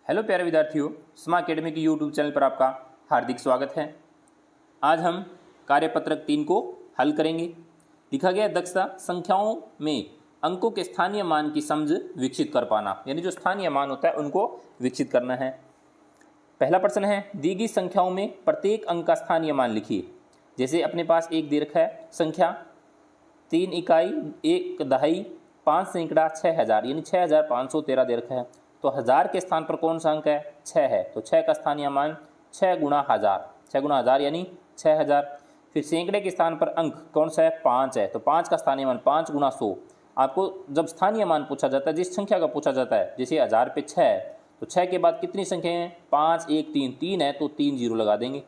Hello प्यारे विद्यार्थियों, स्मा अकेडमी की यूट्यूब चैनल पर आपका हार्दिक स्वागत है। आज हम कार्यपत्रक 3 को हल करेंगे। लिखा गया दक्षता संख्याओं में अंकों के स्थानीय मान की समझ विकसित कर पाना, यानी जो स्थानीय मान होता है उनको विकसित करना है। पहला प्रश्न है, दी गई संख्याओं में प्रत्येक अंक का स्थानीय मान लिखिए। जैसे अपने पास एक दे रखा है संख्या 3 इकाई 1 दहाई 5 सैकड़ा 6000, यानी 6513 दे रखा है। तो हज़ार के स्थान पर कौन सा अंक है? 6 है, तो 6 का स्थानीय मान 6 गुणा हज़ार, 6 गुणा हज़ार यानी 6000। फिर सैकड़े के स्थान पर अंक कौन सा है? 5 है, तो 5 का स्थानीय मान 5 गुणा 100। आपको जब स्थानीय मान पूछा जाता है, जिस संख्या का पूछा जाता है, जैसे 1000 पे 6 है, तो 6 के बाद कितनी संख्या है? 5 1 3, 3 है तो 3 जीरो लगा देंगे।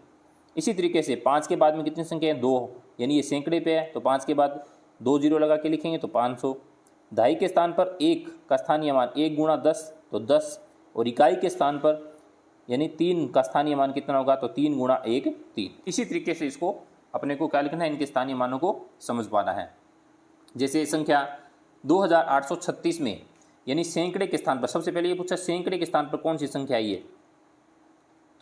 इसी तरीके से 5 के बाद में कितनी संख्या है? 2, यानी ये सैकड़े पे है, तो 5 के बाद 2 जीरो लगा के लिखेंगे तो 500। दहाई के स्थान पर 1 का स्थानीय मान 1 गुणा 10, तो 10। और इकाई के स्थान पर यानी 3 का स्थानीय मान कितना होगा? तो 3 गुणा 1 3। इसी तरीके से इसको अपने को क्या लिखना है? इनके स्थानीय मानों को समझ पाना है। जैसे संख्या 2836 में यानी सैकड़े के स्थान पर, सबसे पहले ये पूछा सैकड़े के स्थान पर कौन सी संख्या है ये,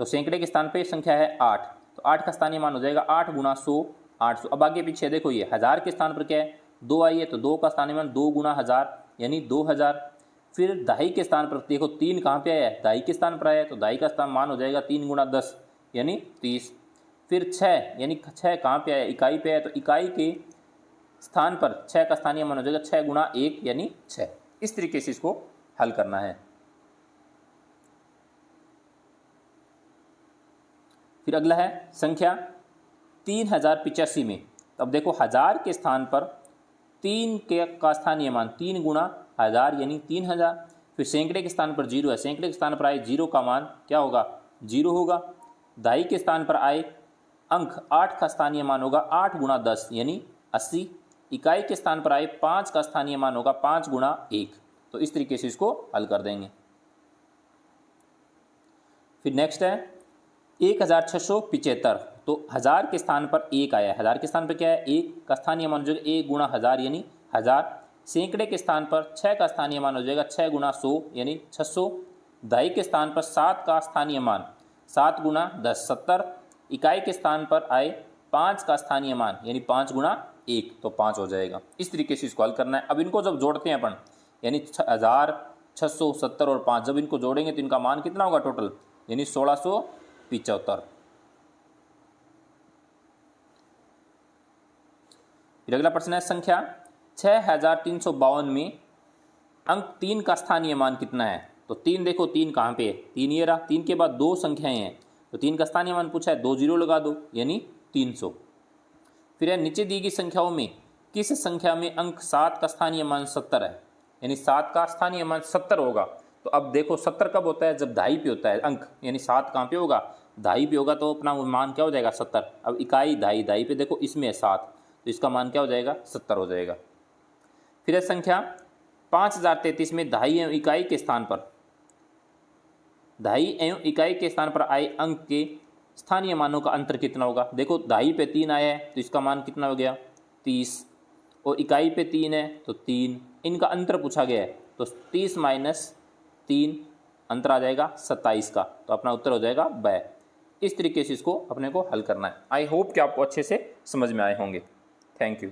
तो सैकड़े के स्थान पर संख्या है 8, तो 8 का स्थानीय मान हो जाएगा 8 गुणा 100 800। अब आगे पीछे देखो, ये हज़ार के स्थान पर क्या है? 2 आई है, तो 2 का स्थानीय मान 2 गुणा हज़ार यानी 2000। फिर दहाई के स्थान पर देखो 3 कहाँ पे आया है? दहाई के स्थान पर आया है, तो दहाई का स्थान मान हो जाएगा 3 गुणा 10 यानी 30। फिर 6 यानी 6 कहाँ पे आया? इकाई पे आया, तो इकाई के स्थान पर 6 का स्थानीय मान हो जाएगा 6 गुणा 1 यानी 6। इस तरीके से इसको हल करना है। फिर अगला है संख्या 3085 में। अब देखो हज़ार के स्थान पर 3 के का स्थानीय मान 3 गुणा हज़ार यानी 3000। फिर सैकड़े के स्थान पर 0 है, सैकड़े के स्थान पर आए 0 का मान क्या होगा? 0 होगा। दहाई के स्थान पर आए अंक 8 का स्थानीय मान होगा 8 गुणा 10 यानी 80। इकाई के स्थान पर आए 5 का स्थानीय मान होगा 5 गुणा 1। तो इस तरीके से इसको हल कर देंगे। फिर नेक्स्ट है 1675, तो हज़ार के स्थान पर 1 आया है, हज़ार के स्थान पर क्या है? 1 का स्थानीय मान हो जाएगा 1 गुणा हज़ार यानी 1000। सैकड़े के स्थान पर 6 का स्थानीय मान हो जाएगा 6 गुणा 100 यानी 600। दहाई के स्थान पर 7 का स्थानीय मान 7 गुणा 10 70। इकाई के स्थान पर आए 5 का स्थानीय मान यानी 5 गुणा 1, तो 5 हो जाएगा। इस तरीके से इसको हल करना है। अब इनको जब जोड़ते हैं अपन, यानी 1000 600 70 और 5 जब इनको जोड़ेंगे तो इनका मान कितना होगा टोटल? यानी 1675। फिर अगला प्रश्न है संख्या 6352 में अंक 3 का स्थानीय मान कितना है? तो 3 देखो 3 कहाँ पे है? 3 ये रहा, 3 के बाद 2 संख्याएं हैं, तो 3 का स्थानीय मान पूछा है, 2 जीरो लगा दो यानी 300। फिर है नीचे दी गई संख्याओं में किस संख्या में अंक 7 का स्थानीय मान 70 है? यानी 7 का स्थानीय मान 70 होगा। तो अब देखो 70 कब होता है? जब दहाई पे होता है अंक, यानी 7 कहाँ पे होगा? दहाई पे होगा, तो अपना मान क्या हो जाएगा? 70। अब इकाई दहाई, दहाई पे देखो इसमें है 7, तो इसका मान क्या हो जाएगा? 70 हो जाएगा। फिर है संख्या 5033 में दहाई एवं इकाई के स्थान पर, दहाई एवं इकाई के स्थान पर आए अंक के स्थानीय मानों का अंतर कितना होगा? देखो दहाई पे 3 आया है, तो इसका मान कितना हो गया? 30। और इकाई पे 3 है तो 3, इनका अंतर पूछा गया है, तो 30 माइनस 3 अंतर आ जाएगा 27 का, तो अपना उत्तर हो जाएगा ब। इस तरीके से इसको अपने को हल करना है। आई होप कि आपको अच्छे से समझ में आए होंगे। Thank you.